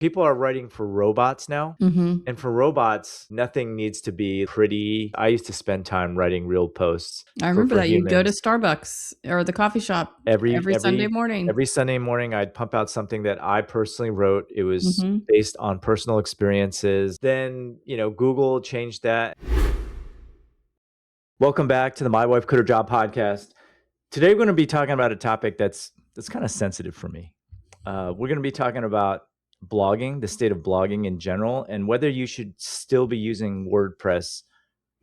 People are writing for robots now. Mm-hmm. And for robots, nothing needs to be pretty. I used to spend time writing real posts I remember for that you'd go to humans. Starbucks or the coffee shop every Sunday morning. Every Sunday morning, I'd pump out something that I personally wrote. It was Mm-hmm. based on personal experiences. Then, Google changed that. Welcome back to the My Wife Quit Her Job podcast. Today, we're going to be talking about a topic that's kind of sensitive for me. We're going to be talking about blogging, the state of blogging in general, and whether you should still be using WordPress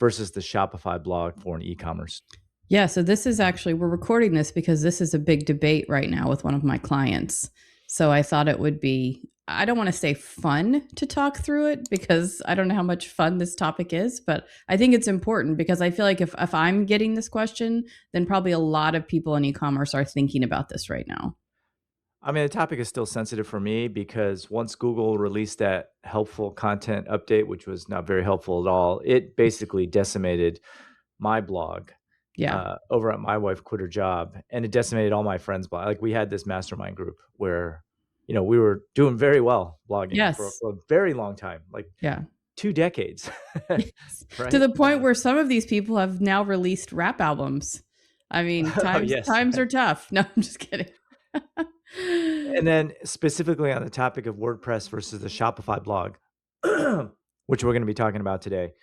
versus the Shopify blog for an e-commerce. Yeah, so this is actually, we're recording this because this is a big debate right now with one of my clients. So I thought it would be, I don't want to say fun to talk through it because I don't know how much fun this topic is, but I think it's important because I feel like if I'm getting this question, then probably a lot of people in e-commerce are thinking about this right now. I mean, the topic is still sensitive for me because once Google released that helpful content update, which was not very helpful at all, it basically decimated my blog. Yeah. Over at My Wife Quit Her Job, and it decimated all my friends' blog. Like we had this mastermind group where, we were doing very well blogging for Yes. a very long time, like Yeah. 2 decades, Yes. right? To the point where some of these people have now released rap albums. I mean, Oh, yes. times are tough. No, I'm just kidding. And then specifically on the topic of WordPress versus the Shopify blog, which we're going to be talking about today,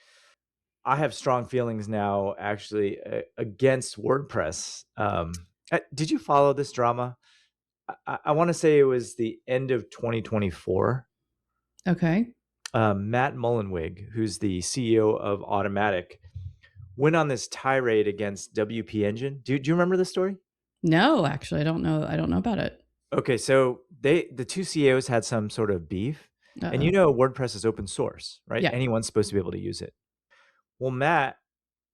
I have strong feelings now actually against WordPress. Did you follow this drama? I want to say it was the end of 2024. Okay. Matt Mullenweg, who's the CEO of Automatic, went on this tirade against WP Engine. Do you remember this story? No, actually, I don't know. I don't know about it. Okay, so the two CEOs had some sort of beef, and Uh-oh. WordPress is open source, right? Yeah. Anyone's supposed to be able to use it. Well, Matt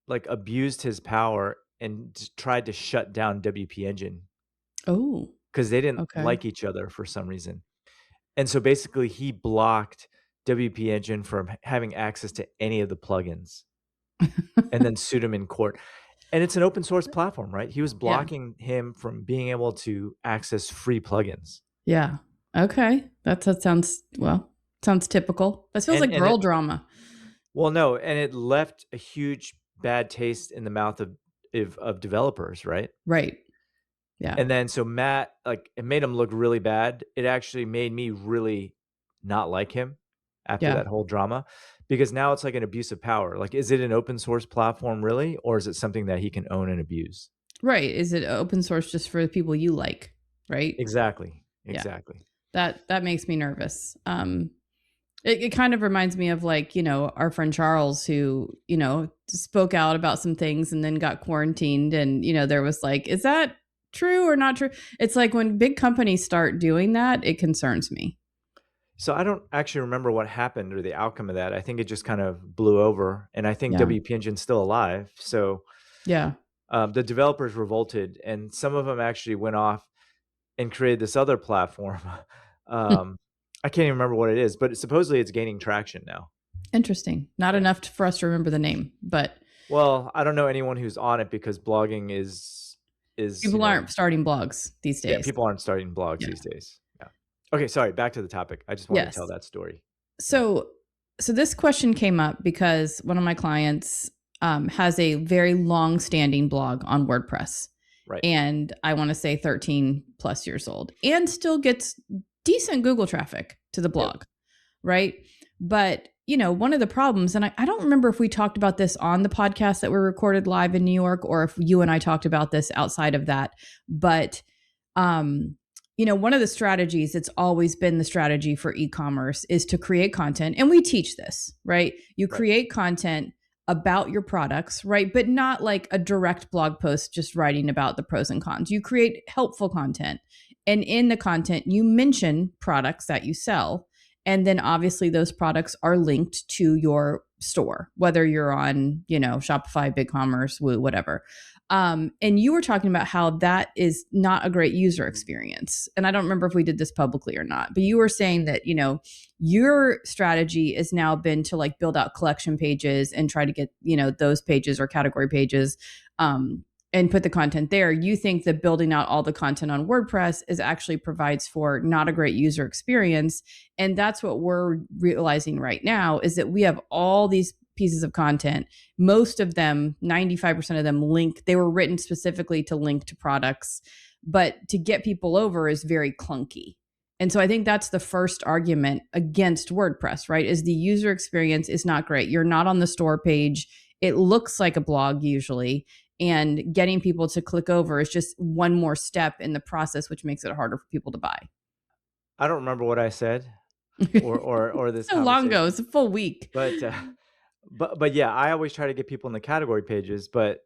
abused his power and tried to shut down WP Engine Oh, because they didn't okay. like each other for some reason. And so basically he blocked WP Engine from having access to any of the plugins and then sued him in court. And it's an open source platform, right? He was blocking him from being able to access free plugins. Yeah. Okay. That sounds typical. That feels like girl drama. Well, no, and it left a huge bad taste in the mouth of developers, right? Right. Yeah. And then so Matt, it made him look really bad. It actually made me really not like him after that whole drama, because now it's like an abuse of power. Like, is it an open source platform really, or is it something that he can own and abuse? Right. Is it open source just for the people you like? Right. Exactly. Yeah. That makes me nervous. It kind of reminds me of our friend Charles, who, spoke out about some things and then got quarantined. And, there was is that true or not true? It's like when big companies start doing that, it concerns me. So I don't actually remember what happened or the outcome of that. I think it just kind of blew over, and I think WP Engine's still alive. So the developers revolted, and some of them actually went off and created this other platform. I can't even remember what it is, but supposedly it's gaining traction now. Interesting. Not enough for us to remember the name, but I don't know anyone who's on it because blogging is people aren't starting blogs these days. Yeah, people aren't starting blogs these days. Yeah. Okay, sorry, back to the topic. I just wanted to tell that story. So this question came up because one of my clients has a very long-standing blog on WordPress. Right. And I want to say 13 plus years old, and still gets decent Google traffic to the blog. Right. But, one of the problems, and I don't remember if we talked about this on the podcast that were recorded live in New York, or if you and I talked about this outside of that. But, one of the strategies, it's always been the strategy for e-commerce, is to create content. And we teach this, right? You create content about your products, right? But not like a direct blog post, just writing about the pros and cons. You create helpful content. And in the content, you mention products that you sell. And then obviously those products are linked to your store, whether you're on, Shopify, BigCommerce, Woo, whatever. And you were talking about how that is not a great user experience. And I don't remember if we did this publicly or not, but you were saying that, your strategy has now been to build out collection pages and try to get, those pages or category pages and put the content there. You think that building out all the content on WordPress is actually provides for not a great user experience. And that's what we're realizing right now is that we have all these pieces of content. Most of them, 95% of them they were written specifically to link to products, but to get people over is very clunky. And so I think that's the first argument against WordPress, right? Is the user experience is not great. You're not on the store page. It looks like a blog usually, and getting people to click over is just one more step in the process, which makes it harder for people to buy. I don't remember what I said or this So long ago, conversation, it's a full week. but but yeah, I always try to get people in the category pages, but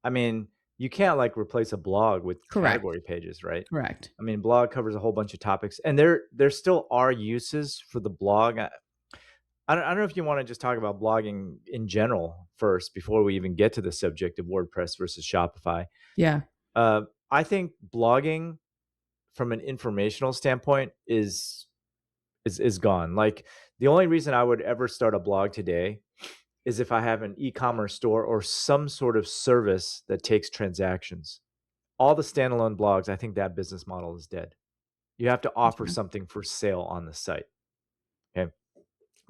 I mean, you can't like replace a blog with Correct. category pages, right? Correct. I mean, blog covers a whole bunch of topics, and there still are uses for the blog. I don't know if you want to just talk about blogging in general first before we even get to the subject of WordPress versus Shopify. Yeah. I think blogging from an informational standpoint is gone. Like the only reason I would ever start a blog today is if I have an e-commerce store or some sort of service that takes transactions. All the standalone blogs, I think that business model is dead. You have to offer Okay. something for sale on the site. Okay.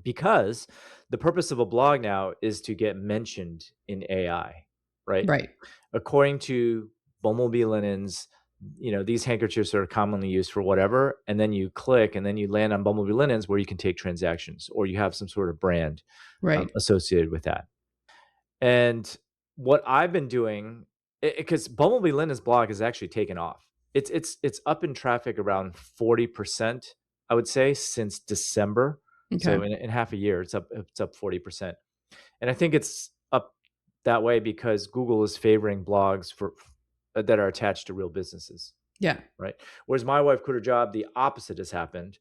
Because the purpose of a blog now is to get mentioned in AI, right? Right. According to Bumblebee Linens, these handkerchiefs are commonly used for whatever, and then you click and then you land on Bumblebee Linens where you can take transactions or you have some sort of brand Right. associated with that. And what I've been doing, because Bumblebee Linens blog has actually taken off. It's up in traffic around 40%, I would say, since December. Okay. So in half a year, it's up 40%. And I think it's up that way because Google is favoring blogs that are attached to real businesses, Yeah. right? Whereas my wife quit her job, the opposite has happened.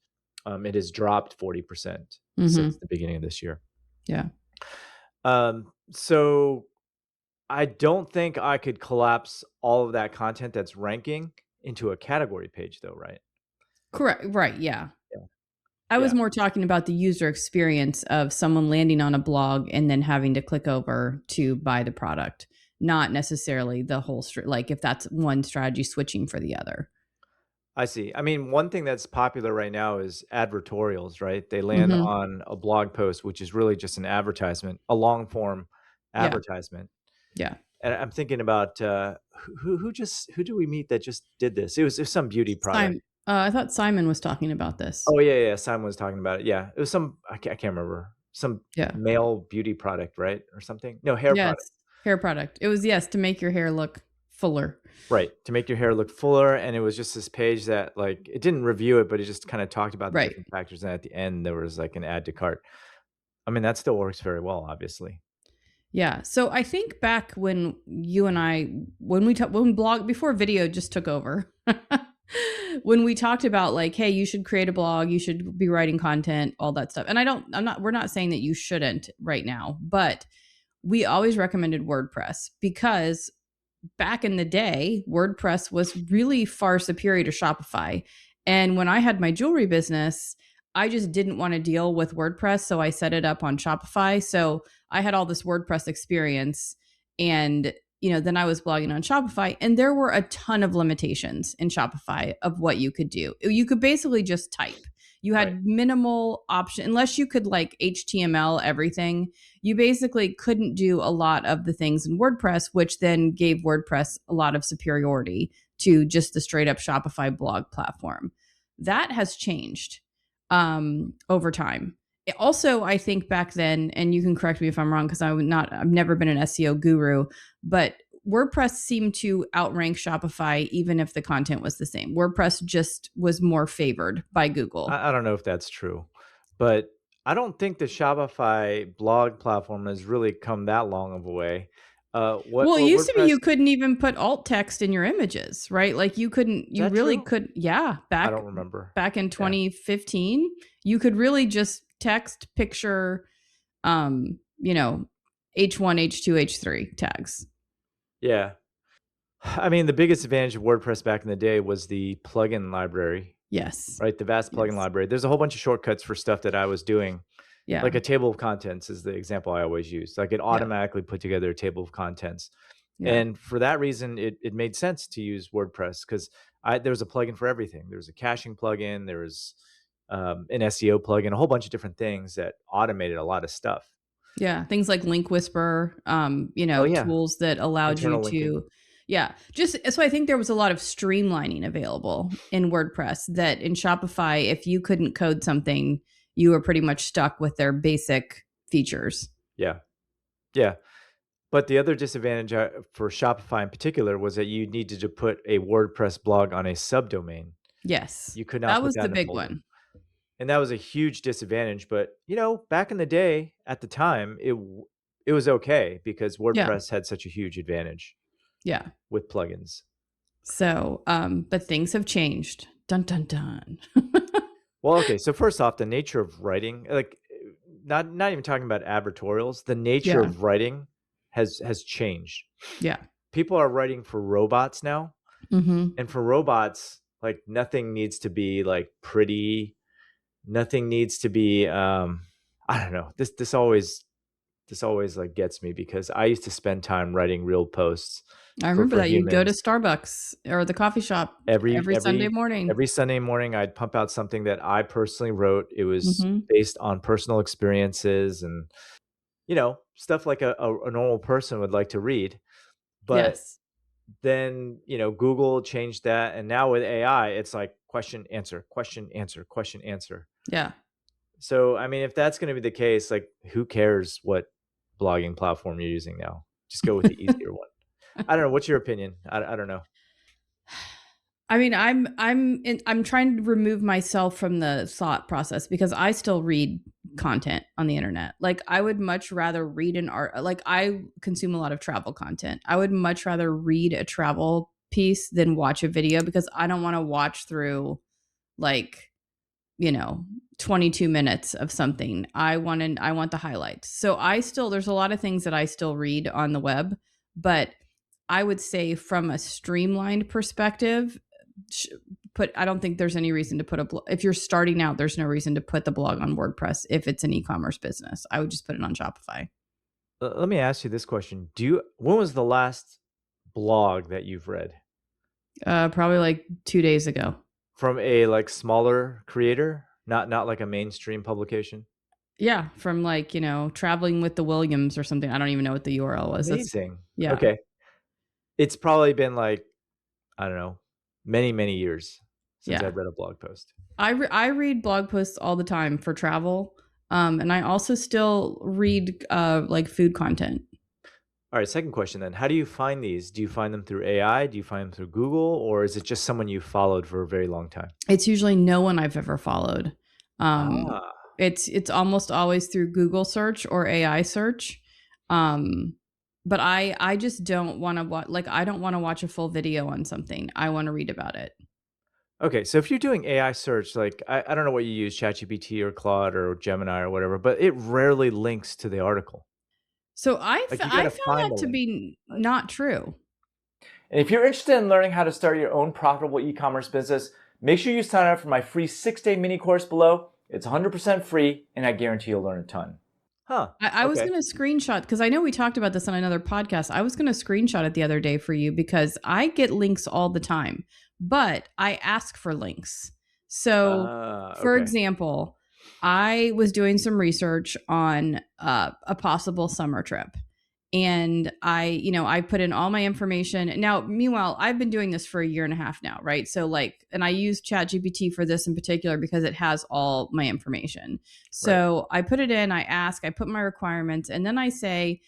It has dropped 40% Mm-hmm. since the beginning of this year. Yeah. So I don't think I could collapse all of that content that's ranking into a category page though, right? Correct. Right. Yeah. Yeah. I was Yeah. more talking about the user experience of someone landing on a blog and then having to click over to buy the product, not necessarily the whole like if that's one strategy switching for the other. I see. I mean, one thing that's popular right now is advertorials, right? They land Mm-hmm. on a blog post, which is really just an advertisement, a long form Yeah. advertisement. Yeah. And I'm thinking about who do we meet that just did this? It was some beauty product. Simon, I thought Simon was talking about this. Oh yeah. Simon was talking about it. Yeah, it was some I can't remember some Yeah. male beauty product, right, or something. No, hair product. Yes. Hair product. It was, yes, to make your hair look fuller. Right, to make your hair look fuller, and it was just this page that, like, it didn't review it, but it just kinda talked about the Right. different factors, and at the end, there was, like, an add to cart. I mean, that still works very well, obviously. Yeah. So I think back when you and I, when blog, before video just took over, when we talked about like, hey, you should create a blog, you should be writing content, all that stuff. And we're not saying that you shouldn't right now, but we always recommended WordPress because back in the day, WordPress was really far superior to Shopify. And when I had my jewelry business, I just didn't want to deal with WordPress. So I set it up on Shopify. So I had all this WordPress experience. And, then I was blogging on Shopify, and there were a ton of limitations in Shopify of what you could do. You could basically just type. You Right. had minimal option, unless you could like HTML everything. You basically couldn't do a lot of the things in WordPress, which then gave WordPress a lot of superiority to just the straight up Shopify blog platform. That has changed over time. Also, I think back then, and you can correct me if I'm wrong because I've never been an SEO guru, but WordPress seemed to outrank Shopify even if the content was the same. WordPress just was more favored by Google. I don't know if that's true, but I don't think the Shopify blog platform has really come that long of a way. Well, it What used to be WordPress you couldn't even put alt text in your images, right? Like is you that really true? could. Yeah, I back don't remember. back in Yeah. 2015, you could really just text, picture, um, you know, H1, H2, H3 tags. Yeah. I mean, the biggest advantage of WordPress back in the day was the plugin library, Yes. right? The vast plugin Yes. library. There's a whole bunch of shortcuts for stuff that I was doing. Yeah. Like a table of contents is the example I always use. So I could Yeah. automatically put together a table of contents. Yeah. And for that reason, it made sense to use WordPress because there was a plugin for everything. There was a caching plugin, there was an SEO plugin, a whole bunch of different things that automated a lot of stuff. Yeah, things like Link Whisper, Oh yeah, tools that allowed you internal linking. to, yeah, just so I think there was a lot of streamlining available in WordPress that in Shopify, if you couldn't code something, you were pretty much stuck with their basic features. Yeah, yeah. But the other disadvantage for Shopify in particular was that you needed to put a WordPress blog on a subdomain. Yes, You could not that put was that the in a big folder. one. And that was a huge disadvantage, but, back in the day, at the time, it was okay because Yeah, WordPress had such a huge advantage yeah. with plugins. So, but things have changed. Dun dun dun. Well, okay, so first off, the nature of writing, like, not even talking about advertorials, the nature Yeah, of writing has changed. yeah. People are writing for robots now, Mm-hmm. and for robots, like, nothing needs to be, like, pretty. Nothing needs to be, I don't know. This always like gets me because I used to spend time writing real posts I for remember for that you'd go to humans. Starbucks or the coffee shop Every every Sunday every morning. every Sunday morning, I'd pump out something that I personally wrote. It was Mm-hmm. based on personal experiences and stuff like a normal person would like to read. But Yes. then Google changed that, and now with AI, it's like question answer, question answer, question answer. Yeah. So, I mean, if that's going to be the case, like, who cares what blogging platform you're using now? Just go with the easier one. I don't know. What's your opinion? I don't know. I mean, I'm trying to remove myself from the thought process because I still read content on the internet. Like I would much rather read an art like I consume a lot of travel content. I would much rather read a travel piece than watch a video because I don't want to watch through like, you know, 22 minutes of something. I want the highlights. So I still there's a lot of things that I still read on the web, but I would say from a streamlined perspective, I don't think there's any reason to put a blog. If you're starting out, there's no reason to put the blog on WordPress if it's an e-commerce business. I would just put it on Shopify. Let me ask you this question: when was the last blog that you've read Probably like 2 days ago. from a like smaller creator, not like a mainstream publication? Yeah, from like, traveling with the Williams or something. I don't even know what the URL was. That's Amazing. yeah. Okay, it's probably been like, I don't know, many years since Yeah. I've read a blog post. I read blog posts all the time for travel. And I also still read like food content. All right, second question then. How do you find these? Do you find them through AI? Do you find them through Google? Or is it just someone you followed for a very long time? It's usually no one I've ever followed. Um, Ah, it's almost always through Google search or AI search. Um, but I just don't want to watch like I don't want to watch a full video on something. I want to read about it. okay. So if you're doing AI search, like I don't know what you use, ChatGPT or Claude or Gemini or whatever, but it rarely links to the article. So Like you got I to found find that the to link. be not true. And if you're interested in learning how to start your own profitable e-commerce business, make sure you sign up for my free 6-day mini course below. It's 100% free, and I guarantee you'll learn a ton. Huh. I was Okay. going to screenshot because I know we talked about this on another podcast. I was going to screenshot it the other day for you because I get links all the time, but I ask for links. So, for Okay. example, I was doing some research on a possible summer trip. And I put in all my information. Now, meanwhile, I've been doing this for a year and a half now, right? So like, and I use ChatGPT for this in particular because it has all my information. Right. So I put it in, I ask, I put my requirements, and then I say,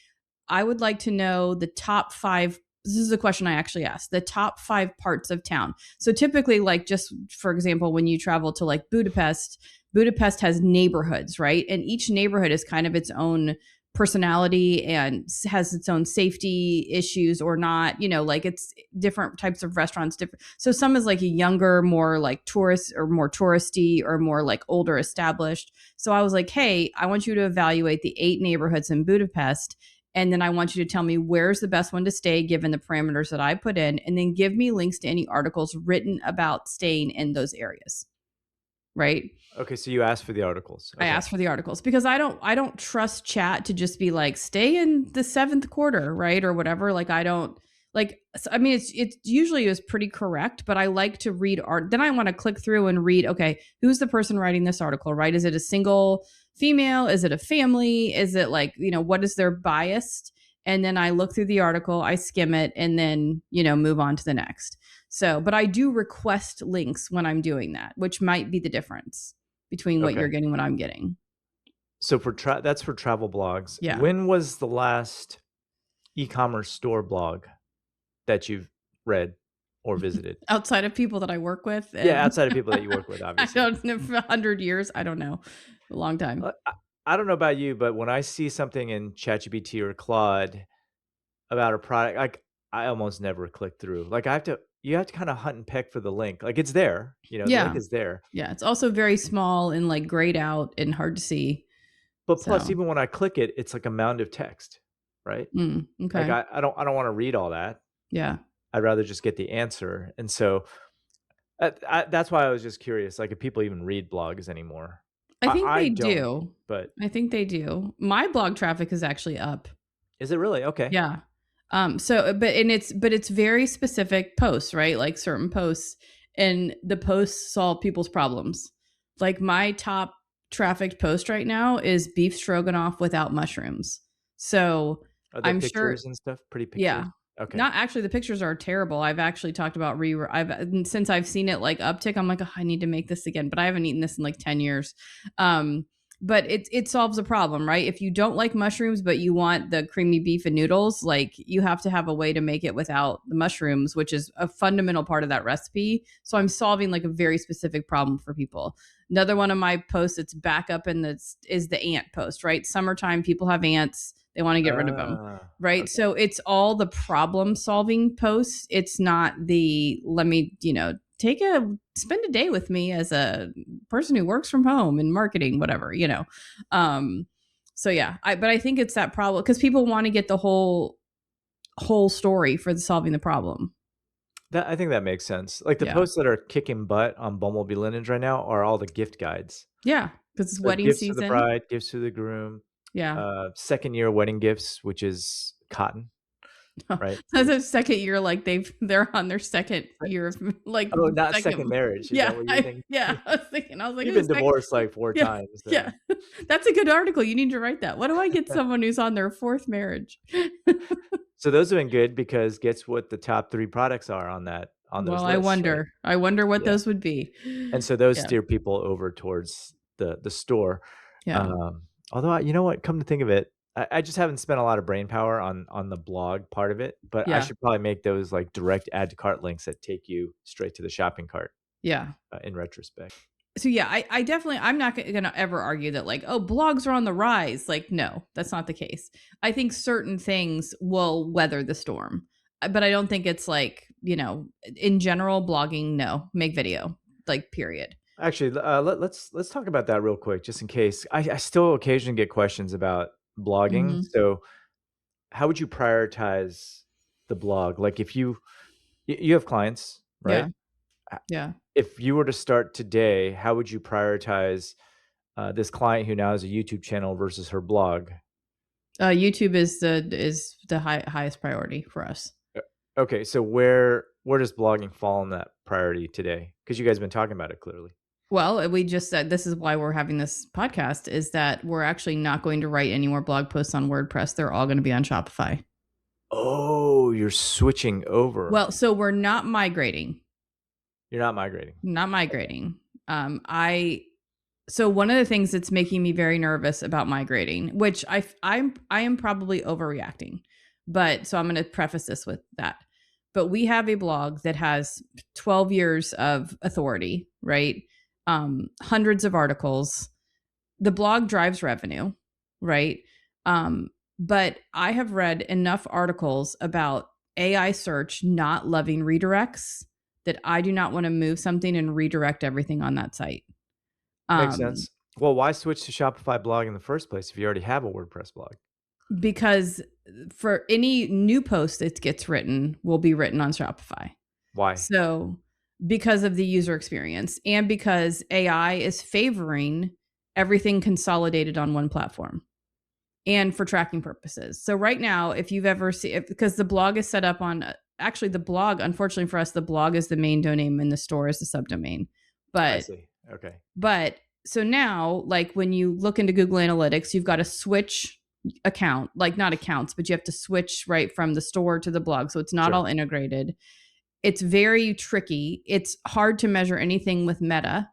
I would like to know the top 5. This is a question I actually asked, the top 5 parts of town. So typically, like, just for example, when you travel to like Budapest has neighborhoods, right? And each neighborhood is kind of its own personality and has its own safety issues or not, like it's different types of restaurants different. So some is like a younger, more like tourist or more touristy or more like older established. So I was like, hey, I want you to evaluate the 8 neighborhoods in Budapest, and then I want you to tell me where's the best one to stay given the parameters that I put in, and then give me links to any articles written about staying in those areas. right? Okay, so you asked for the articles. I Okay. ask for the articles because I don't trust chat to just be like stay in the seventh quarter, right? Or whatever. Like I don't like I mean it's usually is pretty correct, but I like to read art. Then I want to click through and read, okay, who's the person writing this article, right? Is it a single female? Is it a family? Is it like, what is their bias? And then I look through the article, I skim it, and then, move on to the next. So, but I do request links when I'm doing that, which might be the difference between what Okay. you're getting and what I'm getting. So that's for travel blogs. Yeah. When was the last e-commerce store blog that you've read or visited? Outside of people that I work with Yeah, and outside of people that you work with, I obviously. don't know, for 100 years, I don't know. A long time. I don't know about you, but when I see something in ChatGPT or Claude about a product, like, I almost never click through. Like, you have to kinda hunt and peck for the link. Like, it's there, the link Yeah. is there. Yeah, it's also very small and, like, grayed out and hard to see. But plus, So, even when I click it, it's like a mound of text, right? Like, okay. I don't wanna read all that. Yeah. I'd rather just get the answer, and so, that's why I was just curious, like, if people even read blogs anymore. I think I they don't, do. but I think they do. My blog traffic is actually up. is it really? Okay. Yeah. But it's very specific posts, right? Like certain posts, and the posts solve people's problems. Like my top trafficked post right now is beef stroganoff without mushrooms. So Are they I'm sure, pictures and stuff? Pretty yeah. pictures? Okay. Not actually, the pictures are terrible. I've actually talked about since I've seen it like uptick, I'm like, "Oh, I need to make this again," but I haven't eaten this in like 10 years. But it solves a problem, right? If you don't like mushrooms but you want the creamy beef and noodles, like you have to have a way to make it without the mushrooms, which is a fundamental part of that recipe. So I'm solving like a very specific problem for people. Another one of my posts that's back up in this is the ant post, right? Summertime, people have ants, they want to get rid of them, right? Okay. So it's all the problem solving posts. It's not the let me, spend a day with me as a person who works from home in marketing, whatever. Um, so yeah, but I think it's that problem because people want to get the whole story for solving the problem. I think that makes sense. Like, the Yeah. posts that are kicking butt on Bumblebee Linens right now are all the gift guides. Yeah. Because it's So, wedding gifts for the season. bride, gifts for the groom, Yeah. second year wedding gifts, which is cotton, right? That's a second year, like they're on their second year of like Oh, not second second. marriage, is that Yeah. what you're thinking? Yeah. I was like, You've "Ooh, been divorced, like, 4 yeah, times, yeah. so That's a good article. You need to write that. What do I get someone who's on their fourth marriage? so those have been good because guess what the top 3 products are on Well, those I lists, right? wonder. I wonder what Yeah, those would be. and so those Yeah. steer people over towards the store. Yeah. Um, although you know what? Come to think of it, I just haven't spent a lot of brain power on the blog part of it, but I Yeah. should probably make those, like, direct add to cart links that take you straight to the shopping cart, Yeah. in retrospect. So yeah, I definitely I'm not gonna ever argue that like, oh, blogs are on the rise. Like, no, that's not the case. I think certain things will weather the storm. But I don't think it's like, in general, blogging, no, make video. Like, period. Actually, let's talk about that real quick just in case. I still occasionally get questions about blogging, Hmm. so how would you prioritize the blog? Like, if you have clients, right? Yeah. Yeah. If you were to start today, how would you prioritize, this client who now has a YouTube channel versus her blog? YouTube is the highest priority for us. Uh, okay, so where does blogging fall in that priority today? Because you guys have been talking about it clearly. Well, we just said this is why we're having this podcast is that we're actually not going to write any more blog posts on WordPress. They're all going to be on Shopify. Oh, you're switching over. Well, so we're not migrating. You're not migrating. Not Okay. migrating. I So one of the things that's making me very nervous about migrating, which I am probably overreacting, but so I'm going to preface this with that. But we have a blog that has 12 years of authority, right? Hundreds of articles. The blog drives revenue, right? But I have read enough articles about AI search not loving redirects that I do not want to move something and redirect everything on that site. Makes Um, sense. Well, why switch to Shopify blog in the first place if you already have a WordPress blog? because for any new post that gets written will be written on Shopify. Why? So because of the user experience and because AI is favoring everything consolidated on one platform and for tracking purposes. So right now, if you've ever seen, because the blog is set up on, actually the blog, unfortunately for us, the blog is the main domain and the store is the subdomain. I But, see. Okay. but so now, like when you look into Google Analytics, you've got to switch account, like not accounts, but you have to switch right from the store to the blog. So it's not Sure. all integrated. It's very tricky. It's hard to measure anything with Meta,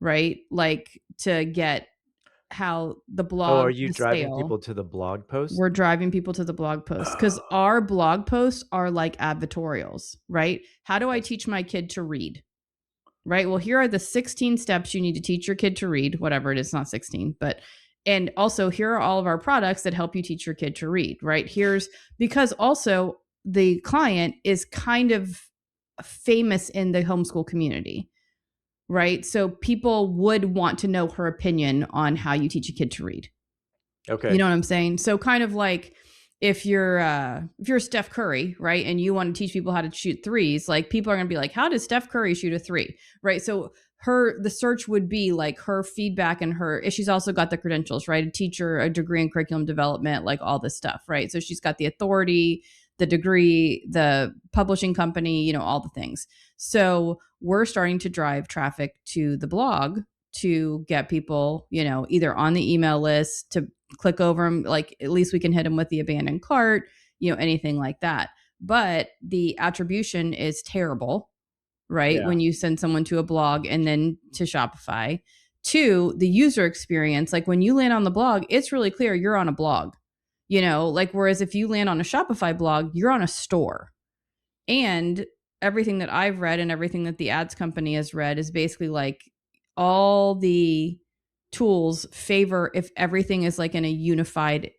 right? Like to get how the Oh, are blog, you the driving sale, people to the blog post? we're driving people to the blog posts because our blog posts are like advertorials, right? How do I I see. teach my kid to read? Right. Well, here are the 16 steps you need to teach your kid to read, whatever it is, not 16, but and also here are all of our products that help you teach your kid to read, right? Here's because also the client is kind of famous in the homeschool community, right? So people would want to know her opinion on how you teach a kid to read. You Okay. know what I'm saying? So kind of like if you're Steph Curry, right, and you want to teach people how to shoot threes, like people are going to be like, how does Steph Curry shoot a three, right? So the search would be like her feedback and her. She's also got the credentials, right? A teacher, a degree in curriculum development, like all this stuff, right? So she's got the authority, the degree, the publishing company, all the things. So we're starting to drive traffic to the blog to get people, either on the email list to click over them, like at least we can hit them with the abandoned cart, anything like that. But the attribution is terrible, right? Yeah. When you send someone to a blog and then to Shopify. Two, the user experience, like when you land on the blog, it's really clear you're on a blog, like whereas if you land on a Shopify blog, you're on a store. And everything that I've read and everything that the ads company has read is basically like all the tools favor if everything is like in a unified,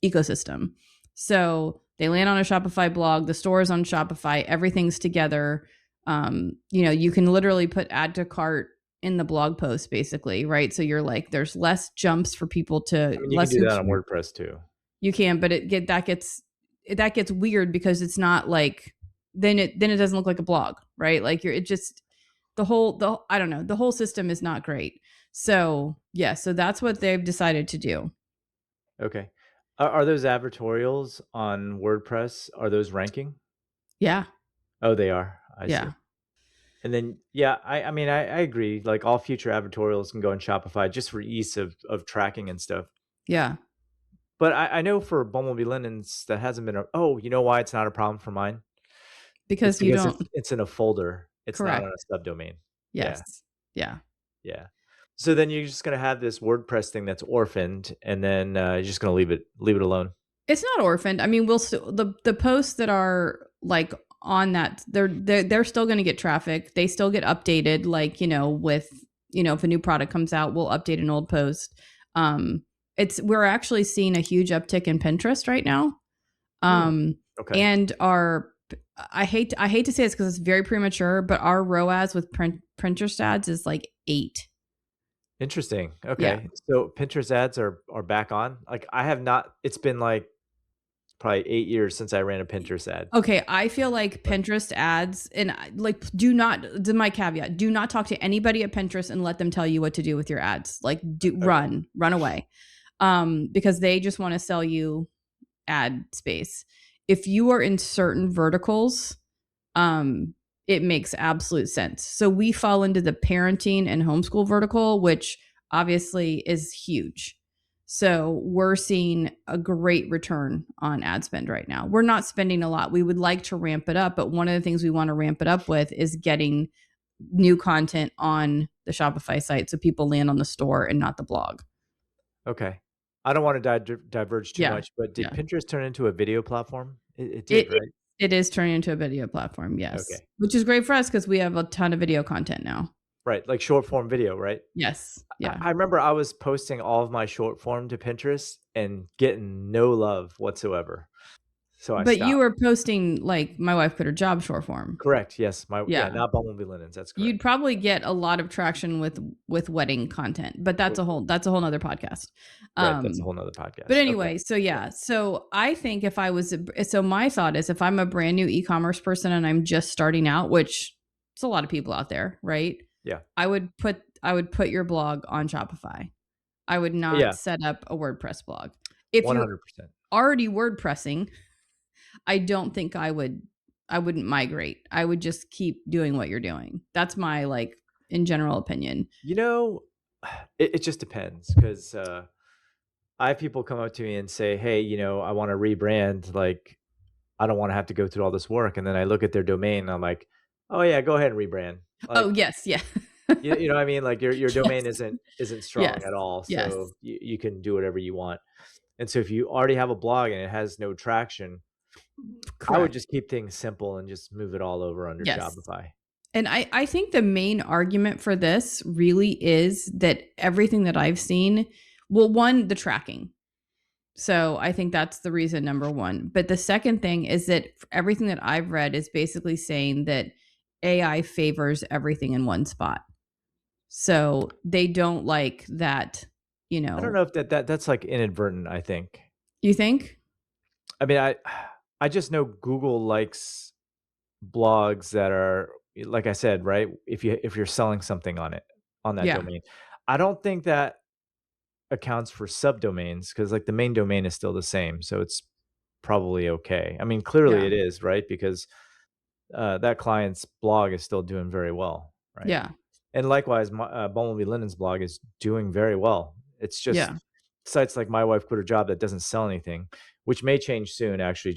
ecosystem. So they land on a Shopify blog, the store is on Shopify, everything's together. You can literally put add to cart in the blog post basically, right? So you're like, there's less jumps for people I to mean, you can less do that hoops. on WordPress too. You can, but that gets weird because it's not like then it doesn't look like a blog, right? Like it just the I don't know, the whole system is not great. So yeah, so that's what they've decided to do. Okay. Are those advertorials on WordPress, are those ranking? Yeah. Oh, they are. I see. Yeah. And then, yeah, I mean, I agree. Like all future advertorials can go in Shopify just for ease of tracking and stuff. Yeah. But I know for Bumblebee Linens, that hasn't been oh, you know why it's not a problem for mine? It's Because you because don't. it's in a folder. It's not on Correct. a subdomain. Yeah, Yes. Yeah. yeah. So then you're just gonna have this WordPress thing that's orphaned, and then you're just gonna leave it alone. It's not orphaned. I mean, we'll still the posts that are like on that they're still going to get traffic. They still get updated. Like with if a new product comes out, we'll update an old post. We're actually seeing a huge uptick in Pinterest right now. Hmm. Okay. And I hate to say this because it's very premature, but our ROAS with Pinterest ads is like 8. Interesting. Yeah. Okay. So Pinterest ads are back on. Like I have not. It's been like probably 8 years since I ran a Pinterest ad. Okay, I feel like But Pinterest ads and like my caveat, do not talk to anybody at Pinterest and let them tell you what to do with your ads. Like okay. run away. Because they just want to sell you ad space. If you are in certain verticals, it makes absolute sense. So we fall into the parenting and homeschool vertical, which obviously is huge. So we're seeing a great return on ad spend right now. We're not spending a lot. We would like to ramp it up, but one of the things we want to ramp it up with is getting new content on the Shopify site so people land on the store and not the blog. Okay. I don't want to diverge too Yeah. much, but did Yeah. Pinterest turn into a video platform? It did, It right? it is turning into a video platform, yes. Okay. Which is great for us because we have a ton of video content now. Right. Like short form video, right? Yes. Yeah. I remember I was posting all of my short form to Pinterest and getting no love whatsoever. So I But you stopped. were posting like my wife quit her job short form. Correct. Yes. Yeah. Not Bumblebee Linens. That's You'd correct. probably get a lot of traction with wedding content, but that's a whole nother podcast. Right. That's a Um whole nother podcast. but Okay. anyway, so yeah. So I think if I was so my thought is if I'm a brand new e-commerce person and I'm just starting out, which It's a lot of people out there, right? Yeah. I would put your blog on Shopify. I would not Yeah. set up a WordPress blog. If you're 100%. already WordPressing, I don't think I wouldn't migrate. I would just keep doing what you're doing. That's my like in general opinion. You know, it just depends because I have people come up to me and say, "Hey, I want to rebrand. Like, I don't want to have to go through all this work." And then I look at their domain and I'm like, "Oh yeah, go ahead and rebrand." Oh, Like, yes, yeah. you know what I mean? Like your domain Yes. isn't strong Yes. at all, Yes. so you can do whatever you want. And so if you already have a blog and it has no traction, I would Correct. just keep things simple and just move it all over under Yes. Shopify. And I think the main argument for this really is that everything that I've seen, well, one, the tracking. So I think that's the reason number one. But the second thing is that everything that I've read is basically saying that AI favors everything in one spot. So they don't like that, you I don't know. know if that's like inadvertent, I think. You think? I mean, I just know Google likes blogs that are like I said, right? If you're selling something on that Yeah. domain. I don't think that accounts for subdomains because like the main domain is still the same, so it's probably okay. I mean, clearly Yeah. it is, right? Because that client's blog is still doing very well, right? Yeah. And likewise, Bumblebee Linen's blog is doing very well. It's just Yeah. sites like My Wife Quit Her Job that doesn't sell anything, which may change soon. Actually,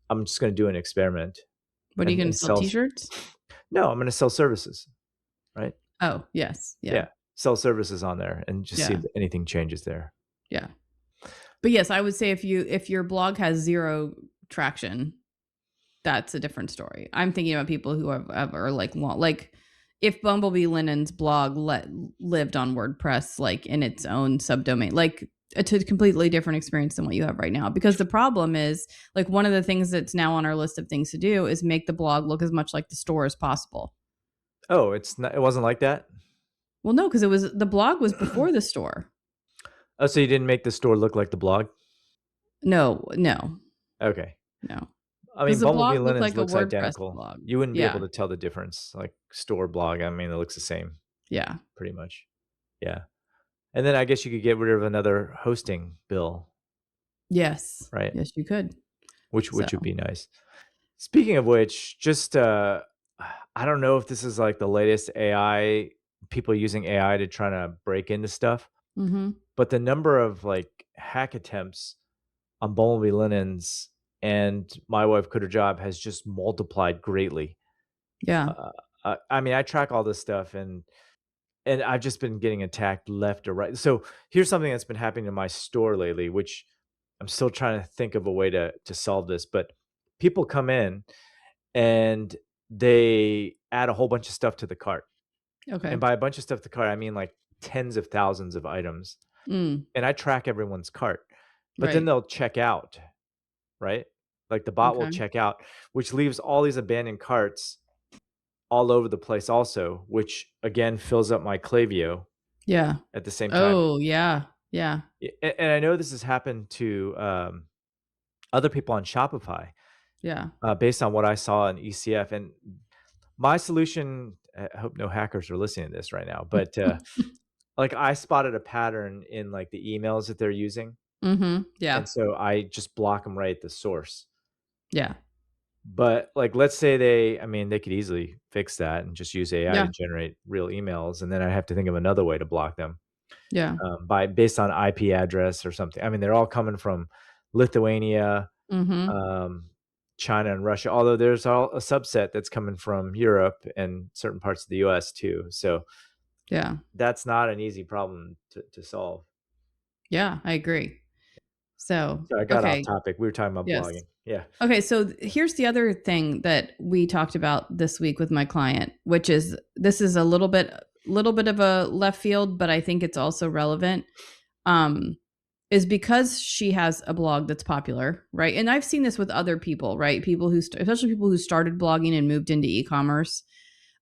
I'm just going to do an experiment What are you and going to and sell sell. t-shirts? No, I'm going to sell services, right? Oh, yes. Yeah. Yeah, sell services on there and just see Yeah. if anything changes there. Yeah. But yes, I would say if your blog has zero traction, that's a different story. I'm thinking about people who have ever like want like if Bumblebee Linen's blog lived on WordPress like in its own subdomain, like it's a completely different experience than what you have right now. Because the problem is like one of the things that's now on our list of things to do is make the blog look as much like the store as possible. Oh, it wasn't like that. Well, no, because it was the blog was before the store. Oh, so you didn't make the store look like the blog? No, no, Okay. no. I Because mean, the Bumblebee blog looked Linens like a looks WordPress identical. blog. You wouldn't be able Yeah, to tell the difference, like store blog. I mean, it looks the same, yeah. pretty much. Yeah. And then I guess you could get rid of another hosting bill, Yes. right? Yes, you could. So, Which would be nice. Speaking of which, just I don't know if this is like the latest AI, people using AI to try to break into stuff, mhm. but the number of like hack attempts on Bumblebee Linens and My Wife Quit Her Job has just multiplied greatly. Yeah. I mean, I track all this stuff and I've just been getting attacked left or right. So here's something that's been happening to my store lately, which I'm still trying to think of a way to solve this. But people come in and they add a whole bunch of stuff to the cart, Okay. and by a bunch of stuff to the cart, I mean like tens of thousands of items, Mm, and I track everyone's cart. But then right. they'll check out, right? Like the bot will Okay. check out, which leaves all these abandoned carts all over the place also, which again fills up my Klaviyo Yeah. at the same time. Oh, yeah. Yeah. And I know this has happened to other people on Shopify Yeah. based on what I saw in ECF. And my solution, I hope no hackers are listening to this right now, but like I spotted a pattern in like the emails that they're using. Mhm. Yeah. And so I just block them right at the source. Yeah. But like, let's say I mean, they could easily fix that and just use AI to Yeah. generate real emails. And then I have to think of another way to block them Yeah. based on IP address or something. I mean, they're all coming from Lithuania, Mhm. um, China, and Russia. Although there's all a subset that's coming from Europe and certain parts of the US too. So Yeah. that's not an easy problem to solve. Yeah, I agree. So, So I got off okay. topic. We were talking about Yes. blogging. Yeah. Okay, so here's the other thing that we talked about this week with my client, which is this is a little bit of a left field, but I think it's also relevant. Um is because she has a blog that's popular, right? And I've seen this with other people, right? People who especially people who started blogging and moved into e-commerce.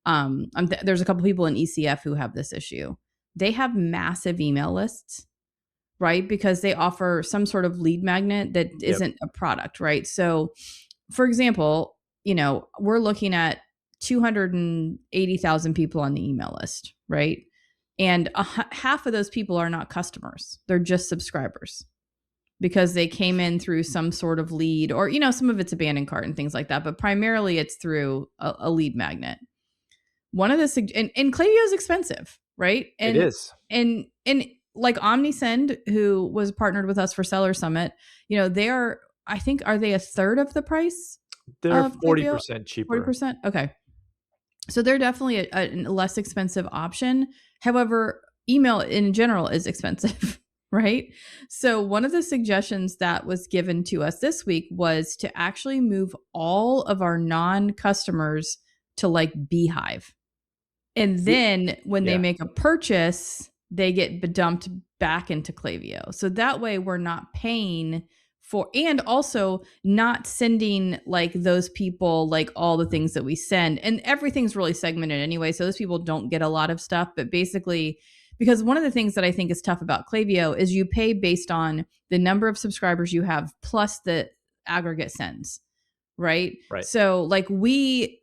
There's a couple people in ECF who have this issue. They have massive email lists, right? Because they offer some sort of lead magnet that Yep. isn't a product, right? So, for example, we're looking at 280,000 people on the email list, right? And half of those people are not customers. They're just subscribers because they came in through some sort of lead, or, some of it's abandoned cart and things like that. But primarily it's through a lead magnet. One of the, and Klaviyo is expensive, right? It is. And like OmniSend, who was partnered with us for Seller Summit, they are, I think, are they a third of the price They're of Klaviyo? 40% cheaper. 40%? Okay. So they're definitely a less expensive option. However, email in general is expensive, right? So one of the suggestions that was given to us this week was to actually move all of our non-customers to like Beehive. And then when they Yeah. make a purchase, they get dumped back into Klaviyo. So that way we're not paying for, and also not sending like those people like all the things that we send. And everything's really segmented anyway. So those people don't get a lot of stuff. But basically, because one of the things that I think is tough about Klaviyo is you pay based on the number of subscribers you have plus the aggregate sends, right? Right. So like we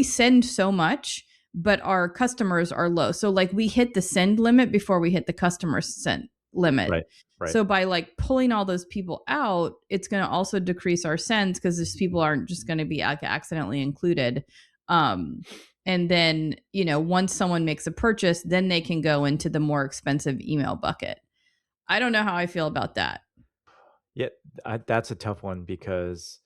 send so much, but our customers are low. So like we hit the send limit before we hit the customer send limit. Right. Right. So by like pulling all those people out, it's going to also decrease our sends because these people aren't just going to be accidentally included. And then, once someone makes a purchase, then they can go into the more expensive email bucket. I don't know how I feel about that. Yeah, that's a tough one because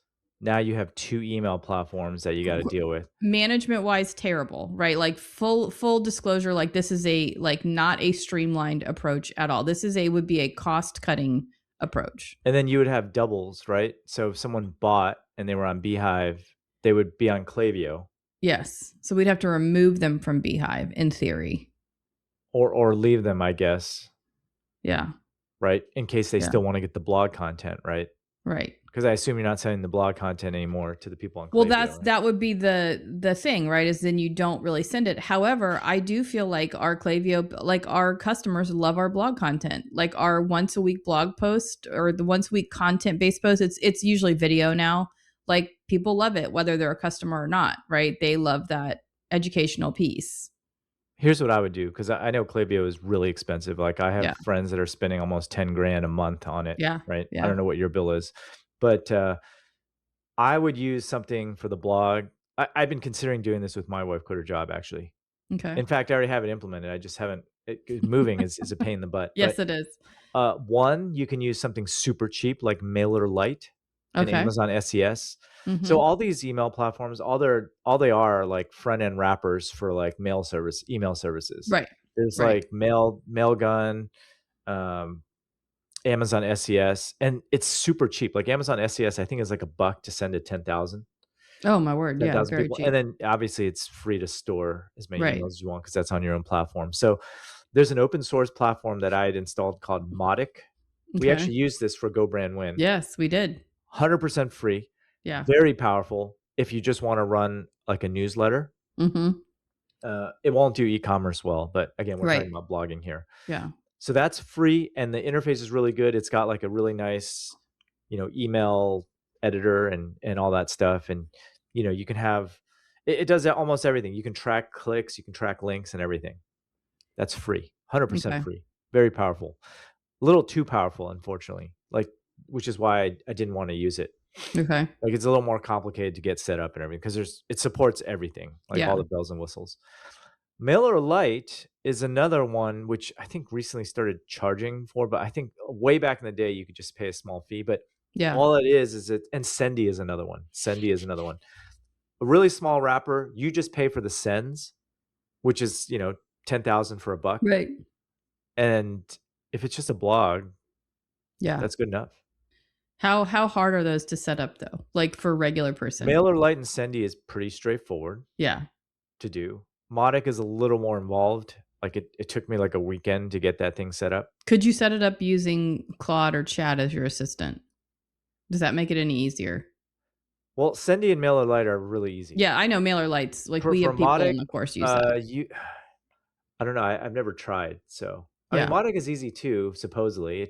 now you have two email platforms that you got to deal with. Management wise, terrible, right? Like full disclosure, like this is a like not a streamlined approach at all. This would be a cost cutting approach. And then you would have doubles, right? So if someone bought and they were on Beehive, they would be on Klaviyo. Yes. So we'd have to remove them from Beehive in theory. Or leave them, I guess. Yeah. Right? In case they still want to get the blog content, right? Right. Because I assume you're not sending the blog content anymore to the people on Klaviyo. Well, that would be the thing, right? Is then you don't really send it. However, I do feel like our Klaviyo, like our customers love our blog content, like our once a week blog post or the once a week content based post. It's usually video now. Like people love it, whether they're a customer or not, right? They love that educational piece. Here's what I would do, because I know Klaviyo is really expensive. Like I have friends that are spending almost 10 grand a month on it. Yeah. Right. Yeah. I don't know what your bill is, but I would use something for the blog. I've been considering doing this with my wife quit her job, actually. Okay. In fact, I already have it implemented. I just haven't. Moving is a pain in the butt. Yes, but, it is. One, you can use something super cheap like MailerLite and Amazon SES. Mm-hmm. So all these email platforms, all they are like front end wrappers for like email services. Right. There's like Mailgun, Amazon SES, and it's super cheap. Like Amazon SES, I think is like $1 to send to 10,000. Oh my word! Yeah, 10,000 very people, cheap. and then obviously it's free to store as many Right. emails as you want because that's on your own platform. So there's an open source platform that I had installed called Mautic. We actually used this for Go Brand Win. Yes, we did. 100% free. Yeah. Very powerful if you just want to run like a newsletter. Mm-hmm. It won't do e-commerce well, but again, we're Right. talking about blogging here. Yeah. So that's free, and the interface is really good. It's got like a really nice, email editor and all that stuff. And you can have it does almost everything. You can track clicks, you can track links and everything. That's free. 100% Okay. free. Very powerful. A little too powerful, unfortunately. Like, which is why I didn't want to use it. Okay. Like it's a little more complicated to get set up and everything because it supports everything, like all the bells and whistles. MailerLite is another one which I think recently started charging for, but I think way back in the day you could just pay a small fee. But all it is it, and Sendy is another one. Sendy is another one. A really small wrapper. You just pay for the sends, which is 10,000 for $1. Right. And if it's just a blog, that's good enough. How hard are those to set up though? Like for a regular person? MailerLite and Sendy is pretty straightforward. Yeah. To do. Mautic is a little more involved. Like it took me like a weekend to get that thing set up. Could you set it up using Claude or Chat as your assistant? Does that make it any easier? Well, Sendy and MailerLite are really easy. Yeah, I know MailerLite's like we have people Mautic, in the course use that. I don't know. I've never tried. So I mean, Mautic is easy too. Supposedly,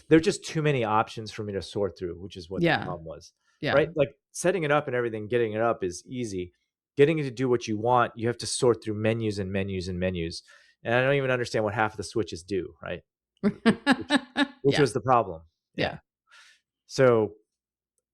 there are just too many options for me to sort through, which is what the problem was. Yeah. Right. Like setting it up and everything, getting it up is easy. getting it to do what you want, you have to sort through menus and menus and menus. And I don't even understand what half of the switches do, right? Which Yeah. was the problem. Yeah. Yeah. So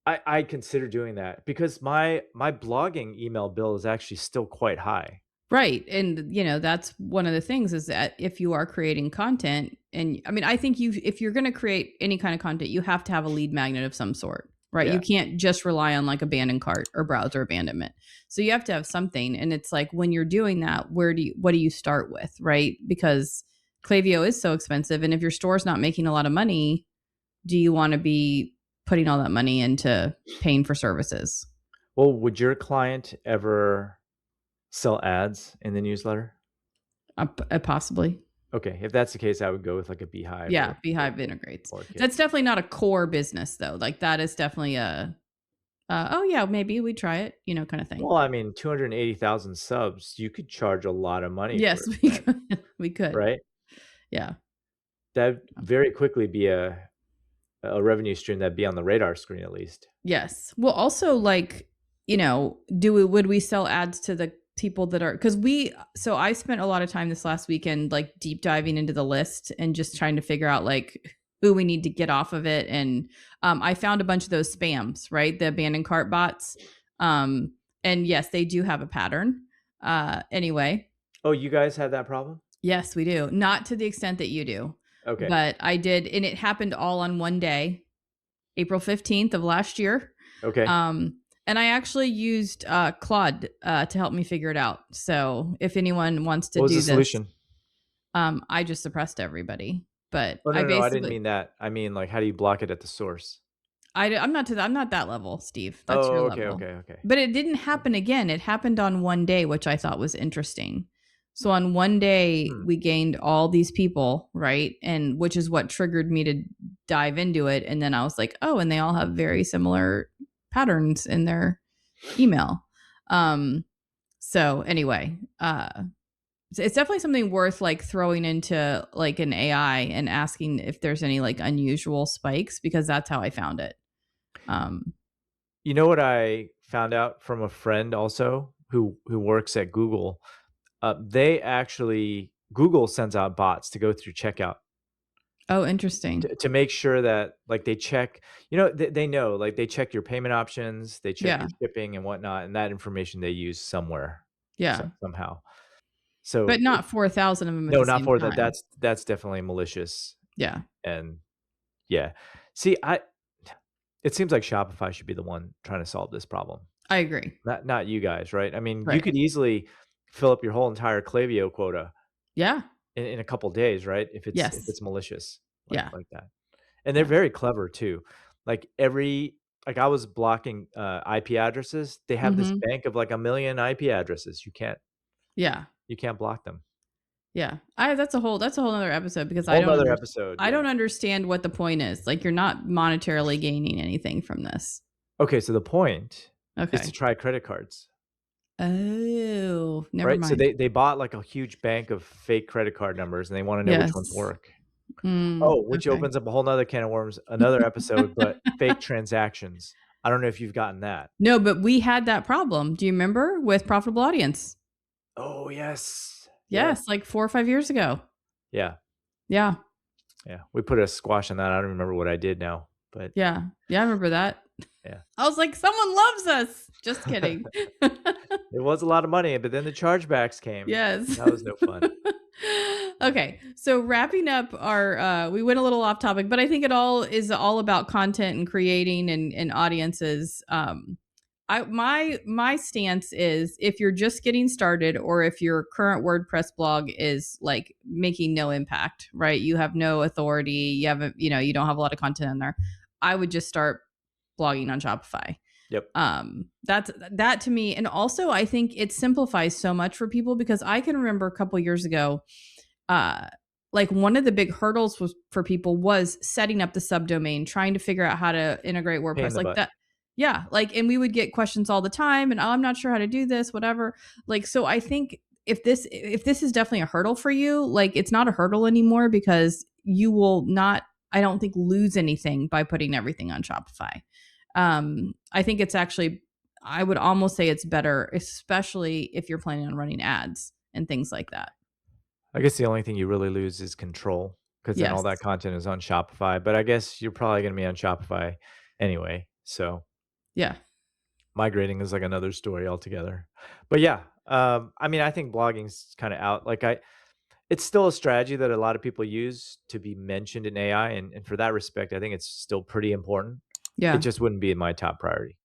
I consider doing that because my blogging email bill is actually still quite high. Right. And that's one of the things is that if you are creating content, and I mean, I think if you're going to create any kind of content, you have to have a lead magnet of some sort, right? You Yeah. can't just rely on like abandoned cart or browser abandonment. So you have to have something. And it's like, when you're doing that, what do you start with, right? Because Klaviyo is so expensive. And if your store's not making a lot of money, do you want to be putting all that money into paying for services? Well, would your client ever sell ads in the newsletter? Possibly. Okay, if that's the case, I would go with like a Beehive Yeah, or Beehive integrates. Orchid. That's definitely not a core business though. Like that is definitely oh yeah, maybe we try it, kind of thing. Well, I mean, 280,000 subs, you could charge a lot of money Yes, for we that, could. We could. right? Yeah. That'd very quickly be a revenue stream that'd be on the radar screen at least. Yes. Well, also like, would we sell ads to the people that are, so I spent a lot of time this last weekend, like deep diving into the list and just trying to figure out like who we need to get off of it. And I found a bunch of those spams, right? The abandoned cart bots. And yes, they do have a pattern. Anyway. Oh, you guys had that problem? Yes, we do. Not to the extent that you do. Okay. But I did, and it happened all on one day, April 15th of last year. Okay. And I actually used Claude to help me figure it out. So if anyone wants to What was do the this, solution? I just suppressed everybody. But Oh, I no, I didn't basically, mean that. I mean, like, how do you block it at the source? I'm not that level, Steve. That's your Oh, level. okay. But it didn't happen again. It happened on one day, which I thought was interesting. So on one day, we gained all these people, right? And which is what triggered me to dive into it. And then I was like, oh, and they all have very similar patterns in their email. So anyway, it's definitely something worth like throwing into like an AI and asking if there's any like unusual spikes, because that's how I found it. You know what I found out from a friend also who works at Google? They actually, Google sends out bots to go through checkout Oh, interesting. to make sure that like they check, they know, like they check your payment options, they check Yeah. your shipping and whatnot, and that information they use somewhere, Yeah. somehow. So But not 4,000 of them at no, the not same for that. time. That's definitely malicious. Yeah. And yeah, see, it seems like Shopify should be the one trying to solve this problem, I agree. not you guys, right? I mean, you Right. could easily fill up your whole entire Klaviyo quota Yeah. in a couple days, right? If Yes. it's malicious Yeah. like that. And they're Yeah. very clever too. Like I was blocking IP addresses. They have this bank of like 1 million IP addresses. Yeah. You can't block them. Yeah. That's a whole other episode, because Whole nother episode. I Yeah. don't understand what the point is. Like, you're not monetarily gaining anything from this. Okay, so the point is Okay. to try credit cards. Oh, never Right? So mind. they bought like a huge bank of fake credit card numbers and they want to know which ones Yes. work. Which Okay. opens up a whole nother can of worms, another episode, but fake transactions. I don't know if you've gotten that. No, but we had that problem. Do you remember with Profitable Audience? Oh, yes. Yes, like 4 or 5 years ago. Yeah. Yeah. Yeah. We put a squash on that. I don't remember what I did now, but Yeah. Yeah, I remember that. yeah. I was like, someone loves us. Just kidding. It was a lot of money, but then the chargebacks came. Yes. That was no fun. Okay. So wrapping up our we went a little off topic, but I think it is all about content and creating and audiences. My stance is, if you're just getting started, or if your current WordPress blog is like making no impact, right? You have no authority, you haven't, you don't have a lot of content in there, I would just start blogging on Shopify. Yep. That to me. And also I think it simplifies so much for people, because I can remember a couple years ago, like one of the big hurdles for people was setting up the subdomain, trying to figure out how to integrate WordPress like that. Yeah. Like, and we would get questions all the time, and I'm not sure how to do this, whatever. Like, so I think if this is definitely a hurdle for you, like, it's not a hurdle anymore, because you will not, I don't think, lose anything by putting everything on Shopify. I think it's actually I would almost say it's better, especially if you're planning on running ads and things like that. I guess the only thing you really lose is control, because then all Yes. that content is on Shopify, but I guess you're probably gonna be on Shopify anyway, so Yeah. migrating is like another story altogether. But yeah, I mean, I think blogging's kinda out. Like, it's still a strategy that a lot of people use to be mentioned in AI, and for that respect, I think it's still pretty important. It Yeah. just wouldn't be my top priority.